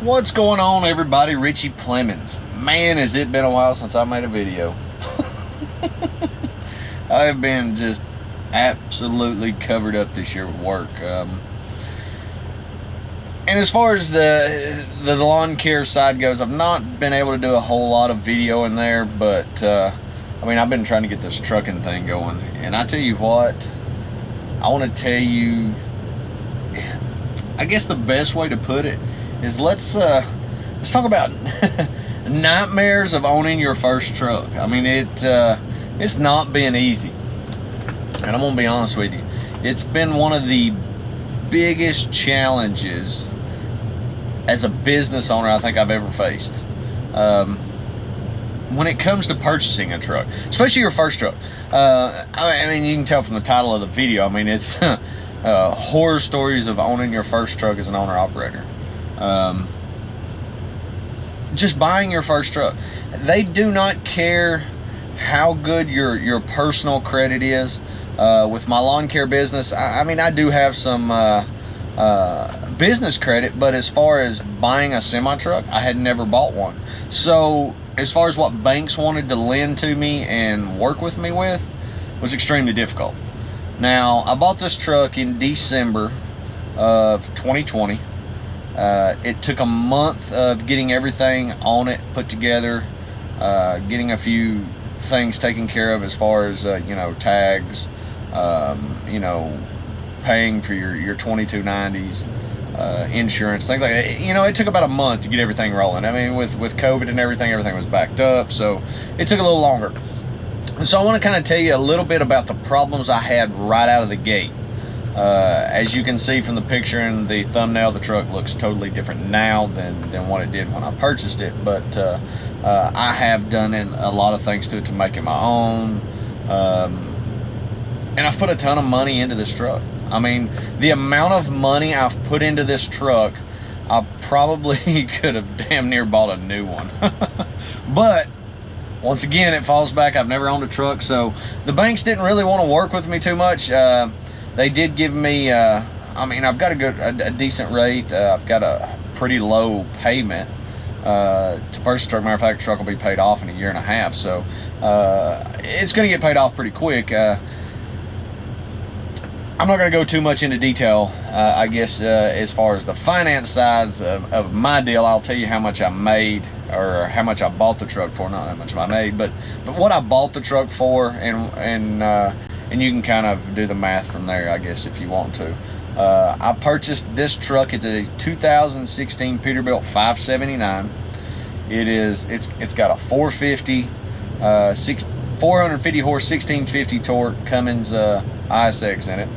What's going on, everybody? Richie Plemons. Man, has it been a while since I made a video. I have been just absolutely covered up this year with work. And as far as the lawn care side goes, I've not been able to do a whole lot of video in there, but I mean, I've been trying to get this trucking thing going. And I tell you what, I want to tell you, I guess the best way to put it is let's talk about nightmares of owning your first truck. I mean, it's not been easy, and I'm gonna be honest with you, it's been one of the biggest challenges as a business owner I think I've ever faced. When it comes to purchasing a truck, especially your first truck. I mean, you can tell from the title of the video, I mean, it's horror stories of owning your first truck as an owner-operator. Just buying your first truck. They do not care how good your personal credit is. With my lawn care business, I mean, I do have some business credit, but as far as buying a semi-truck, I had never bought one. So as far as what banks wanted to lend to me and work with me with was extremely difficult. Now, I bought this truck in December of 2020. It took a month of getting everything on it put together, getting a few things taken care of as far as you know, tags, you know, paying for your 2290s, insurance, things like that. You know, it took about a month to get everything rolling. I mean, with COVID and everything was backed up, so it took a little longer. So I want to kind of tell you a little bit about the problems I had right out of the gate. As you can see from the picture and the thumbnail, the truck looks totally different now than what it did when I purchased it. But I have done a lot of things to it to make it my own. And I've put a ton of money into this truck. I mean, the amount of money I've put into this truck, I probably could have damn near bought a new one. But once again, it falls back, I've never owned a truck, so the banks didn't really want to work with me too much. They did give me, I mean, I've got a decent rate. I've got a pretty low payment to purchase a truck. Matter of fact, the truck will be paid off in 1.5 years, so it's going to get paid off pretty quick. I'm not going to go too much into detail, I guess, as far as the finance sides of my deal. I'll tell you how much I made, or how much I bought the truck for. Not how much I made, but what I bought the truck for, and you can kind of do the math from there, I guess, if you want to. I purchased this truck. It's a 2016 Peterbilt 579. It's got a 450 450 horse 1650 torque Cummins ISX in it.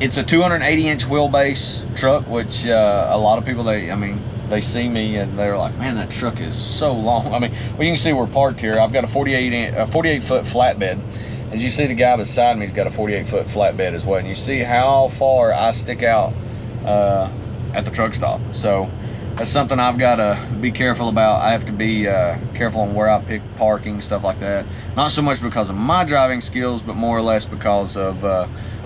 It's a 280-inch wheelbase truck, which a lot of people, they see me and they're like, man, that truck is so long. I mean, well, you can see we're parked here. I've got a 48-foot flatbed. As you see, the guy beside me has got a 48-foot flatbed as well. And you see how far I stick out at the truck stop. So that's something I've got to be careful about. I have to be careful on where I pick parking, stuff like that. Not so much because of my driving skills, but more or less because of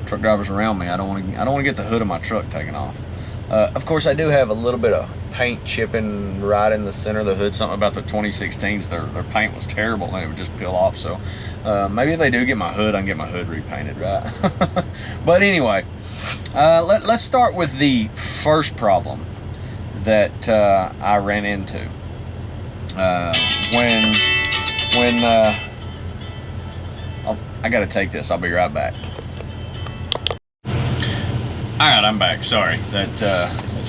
truck drivers around me. I don't want to get the hood of my truck taken off. Of course, I do have a little bit of paint chipping right in the center of the hood. Something about the 2016s, their paint was terrible and it would just peel off. So maybe if they do get my hood, I can get my hood repainted, right? But anyway, let's start with the first problem that I ran into when I gotta take this. I'll be right back. All right, I'm back. Sorry, that's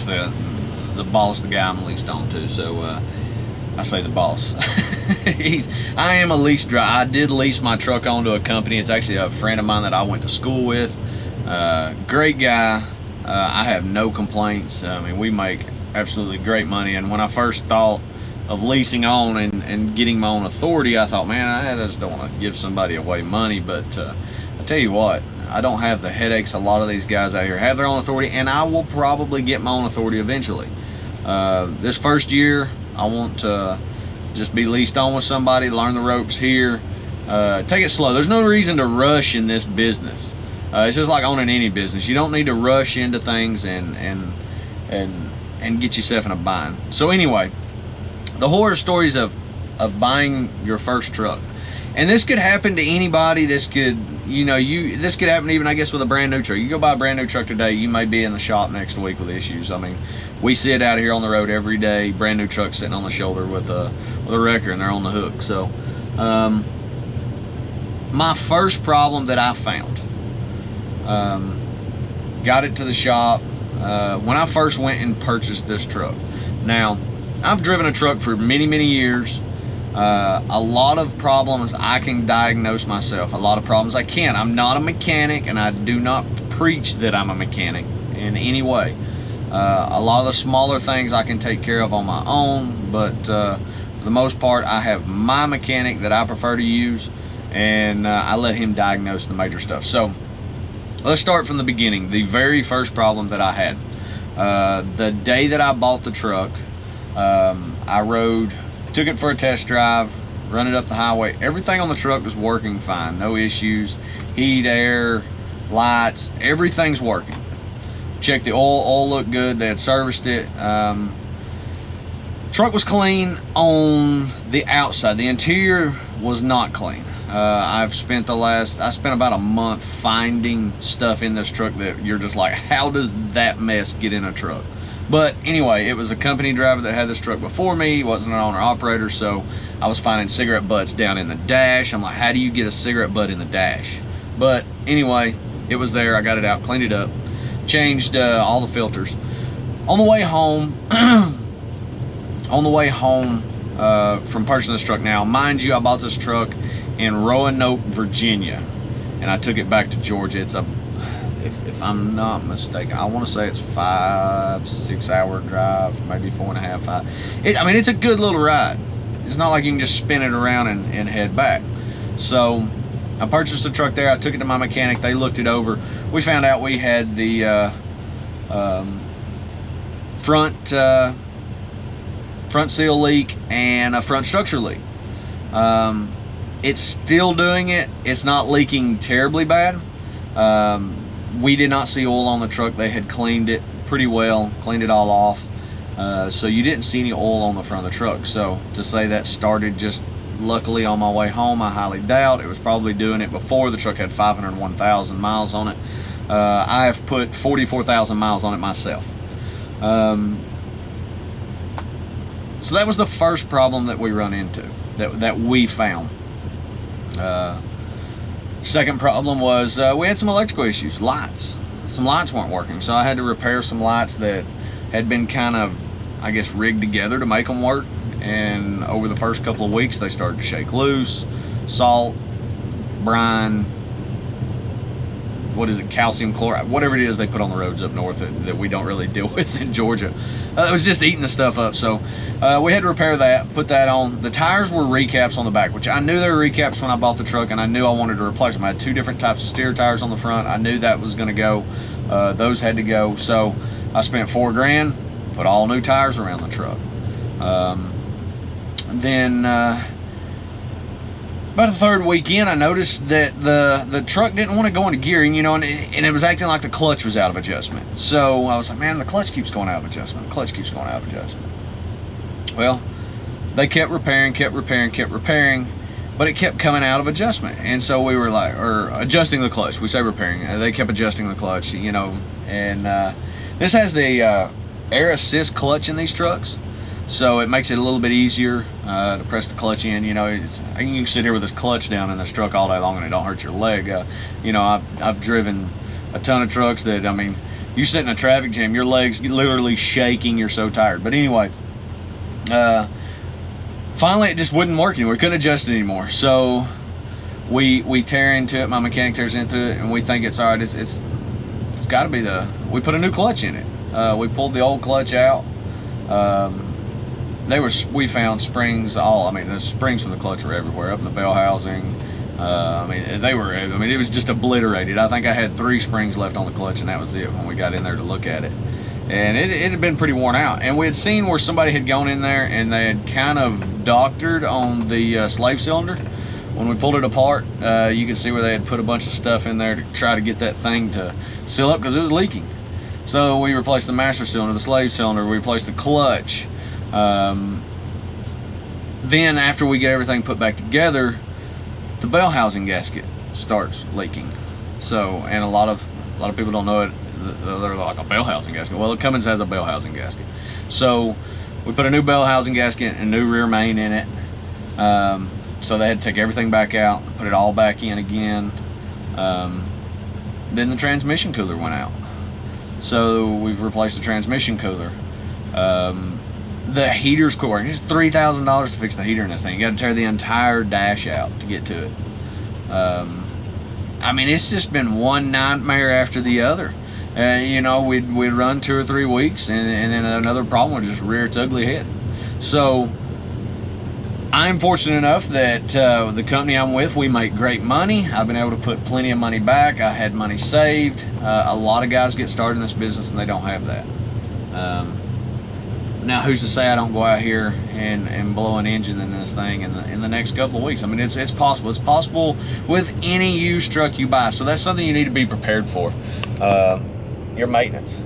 the boss, the guy I'm leased on to. So I say the boss. I am a lease driver. I did lease my truck onto a company. It's actually a friend of mine that I went to school with. Great guy. I have no complaints. I mean, we make absolutely great money. And when I first thought of leasing on and getting my own authority, I thought, man, I just don't want to give somebody away money. But I tell you what, I don't have the headaches a lot of these guys out here have their own authority, and I will probably get my own authority eventually. This first year, I want to just be leased on with somebody, learn the ropes here, take it slow. There's no reason to rush in this business. It's just like owning any business. You don't need to rush into things and and get yourself in a bind. So anyway, the horror stories of buying your first truck. And this could happen to anybody. This could, this could happen even, I guess, with a brand new truck. You go buy a brand new truck today, you may be in the shop next week with issues. I mean, we see it out here on the road every day. Brand new truck sitting on the shoulder with a wrecker, and they're on the hook. So, my first problem that I found, got it to the shop when I first went and purchased this truck. Now, I've driven a truck for many, many years. A lot of problems I can diagnose myself. A lot of problems I can't. I'm not a mechanic, and I do not preach that I'm a mechanic in any way. A lot of the smaller things I can take care of on my own, but for the most part, I have my mechanic that I prefer to use, and I let him diagnose the major stuff. So let's start from the beginning. The very first problem that I had, the day that I bought the truck, I took it for a test drive, run it up the highway. Everything on the truck was working fine, no issues. Heat, air, lights, everything's working. Checked the oil looked good. They had serviced it. Truck was clean on the outside. The interior was not clean. I spent about a month finding stuff in this truck that you're just like, how does that mess get in a truck? But anyway, it was a company driver that had this truck before me. He wasn't an owner operator, so I was finding cigarette butts down in the dash. I'm like, how do you get a cigarette butt in the dash? But anyway, it was there. I got it out, cleaned it up, changed all the filters. On the way home, from purchasing this truck. Now, mind you, I bought this truck in Roanoke, Virginia, and I took it back to Georgia. It's if I'm not mistaken, I want to say it's 5-6 hour drive, maybe 4.5, 5. I mean, it's a good little ride. It's not like you can just spin it around and head back. So I purchased the truck there. I took it to my mechanic. They looked it over. We found out we had the front seal leak and a front structure leak. It's still doing it. It's not leaking terribly bad. We did not see oil on the truck. They had cleaned it pretty well, cleaned it all off. So you didn't see any oil on the front of the truck. So to say that started just luckily on my way home, I highly doubt. It was probably doing it before. The truck had 501,000 miles on it. I have put 44,000 miles on it myself. So that was the first problem that we run into, that we found. Second problem was we had some electrical issues. Lights. Some lights weren't working, so I had to repair some lights that had been kind of, I guess, rigged together to make them work. And over the first couple of weeks, they started to shake loose. Salt, brine, what is it, calcium chloride, whatever it is they put on the roads up north that we don't really deal with in Georgia. It was just eating the stuff up. So we had to repair that, put that on. The tires were recaps on the back, which I knew they were recaps when I bought the truck, and I knew I wanted to replace them. I had two different types of steer tires on the front. I knew that was going to go. Those had to go. So I spent $4 grand, put all new tires around the truck. Then about the third weekend, I noticed that the truck didn't want to go into gearing, and it was acting like the clutch was out of adjustment. So I was like, man, the clutch keeps going out of adjustment. The clutch keeps going out of adjustment. Well, they kept repairing, but it kept coming out of adjustment. And so we were like, or adjusting the clutch. We say repairing. They kept adjusting the clutch, and this has the air assist clutch in these trucks. So it makes it a little bit easier to press the clutch in. You can sit here with this clutch down in this truck all day long and it don't hurt your leg. I've driven a ton of trucks that, I mean, you sit in a traffic jam, your legs literally shaking, you're so tired. But anyway, finally it just wouldn't work anymore. We couldn't adjust it anymore. So we tear into it, my mechanic tears into it, and we think it's all right. It's got to be we put a new clutch in it. We pulled the old clutch out. We found springs the springs from the clutch were everywhere, up in the bell housing. It was just obliterated. I think I had 3 springs left on the clutch, and that was it when we got in there to look at it. And it had been pretty worn out. And we had seen where somebody had gone in there and they had kind of doctored on the slave cylinder. When we pulled it apart, you could see where they had put a bunch of stuff in there to try to get that thing to seal up because it was leaking. So we replaced the master cylinder, the slave cylinder, we replaced the clutch. Then after we get everything put back together, the bell housing gasket starts leaking. So, and a lot of people don't know it. They're like, a bell housing gasket. Well, Cummins has a bell housing gasket. So we put a new bell housing gasket and new rear main in it. So they had to take everything back out, put it all back in again. Then the transmission cooler went out. So we've replaced the transmission cooler. The heater's quit working. It's $3,000 to fix the heater in this thing. You got to tear the entire dash out to get to it. I mean, it's just been one nightmare after the other. You know, we'd run 2 or 3 weeks, and then another problem would just rear its ugly head. So I'm fortunate enough that the company I'm with, we make great money. I've been able to put plenty of money back. I had money saved. A lot of guys get started in this business and they don't have that. Now, who's to say I don't go out here and blow an engine in this thing in the next couple of weeks? I mean, it's possible. It's possible with any used truck you buy. So that's something you need to be prepared for. Your maintenance.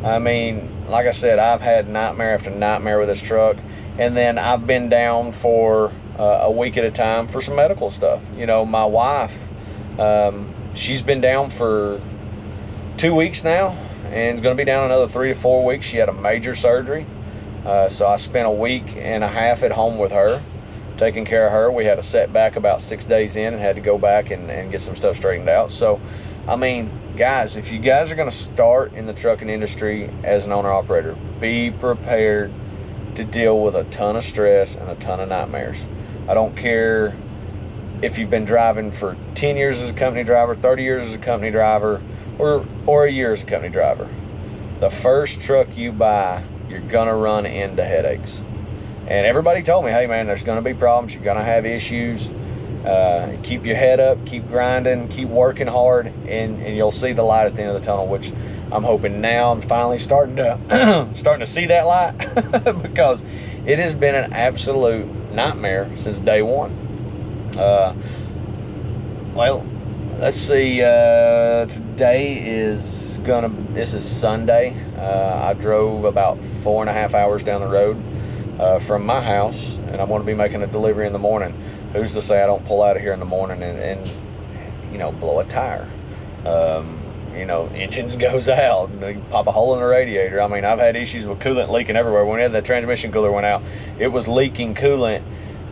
I mean, like I said, I've had nightmare after nightmare with this truck, and then I've been down for a week at a time for some medical stuff. You know, my wife, she's been down for 2 weeks now, and is going to be down another 3 to 4 weeks. She had a major surgery, so I spent a week and a half at home with her, taking care of her. We had a setback about 6 days in and had to go back and get some stuff straightened out. So, I mean, guys, if you guys are going to start in the trucking industry as an owner-operator, be prepared to deal with a ton of stress and a ton of nightmares. I don't care if you've been driving for 10 years as a company driver, 30 years as a company driver, or a year as a company driver. The first truck you buy, you're going to run into headaches. And everybody told me, hey, man, there's going to be problems. You're going to have issues. Keep your head up, keep grinding, keep working hard, and you'll see the light at the end of the tunnel, which I'm hoping now I'm finally starting to see that light because it has been an absolute nightmare since day one. Well, let's see, this is Sunday. I drove about 4.5 hours down the road from my house, and I'm going to be making a delivery in the morning. Who's to say I don't pull out of here in the morning and you know, blow a tire? You know, engine goes out, and they pop a hole in the radiator. I mean, I've had issues with coolant leaking everywhere. When we had that transmission cooler went out, it was leaking coolant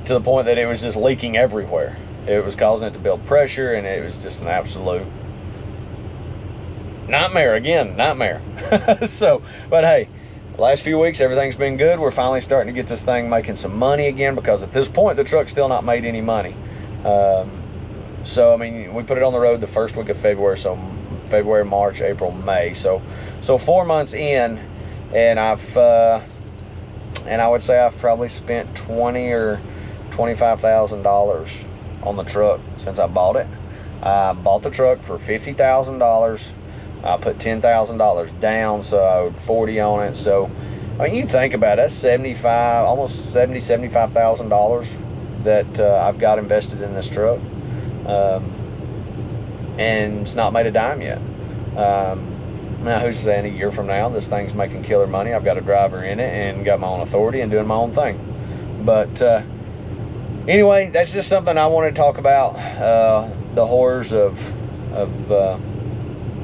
to the point that it was just leaking everywhere. It was causing it to build pressure, and it was just an absolute nightmare. Again, nightmare. So, but hey, the last few weeks, everything's been good. We're finally starting to get this thing making some money again, because at this point, the truck's still not made any money. So, I mean, we put it on the road the first week of February, so February, March, April, May. So 4 months in, and I would say I've probably spent $20,000 or $25,000 on the truck since I bought it. I bought the truck for $50,000. I put $10,000 down, so I owed $40,000 on it. So, I mean, you think about it, that's almost $75,000 that I've got invested in this truck, and it's not made a dime yet. Now, who's saying a year from now this thing's making killer money? I've got a driver in it and got my own authority and doing my own thing. But anyway, that's just something I wanted to talk about. The horrors of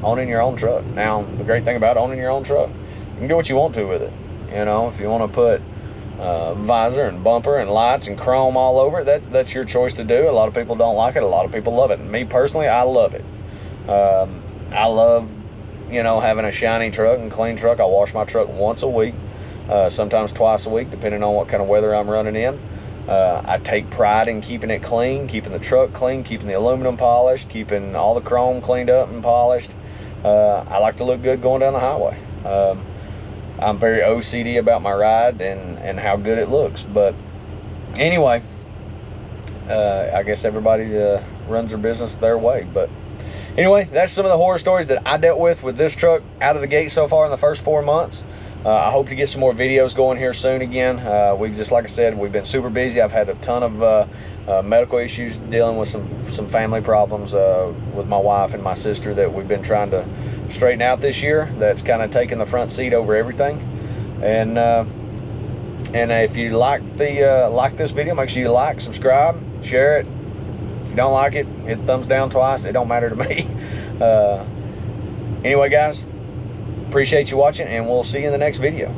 owning your own truck. Now, the great thing about owning your own truck, you can do what you want to with it. You know, if you want to put visor and bumper and lights and chrome all over it, that's your choice to do. A lot of people don't like it. A lot of people love it. And me personally, I love it. I love, you know, having a shiny truck and clean truck. I wash my truck once a week, sometimes twice a week, depending on what kind of weather I'm running in. I take pride in keeping it clean, keeping the truck clean, keeping the aluminum polished, keeping all the chrome cleaned up and polished. I like to look good going down the highway. I'm very OCD about my ride and how good it looks. But anyway, I guess everybody runs their business their way. But Anyway, that's some of the horror stories that I dealt with this truck out of the gate so far in the first 4 months. I hope to get some more videos going here soon again. We've just, like I said, we've been super busy. I've had a ton of medical issues, dealing with some family problems with my wife and my sister that we've been trying to straighten out this year. That's kind of taken the front seat over everything. And if you like this video, make sure you like, subscribe, share it. If you don't like it, hit thumbs down twice. It don't matter to me. Anyway, guys, appreciate you watching, and we'll see you in the next video.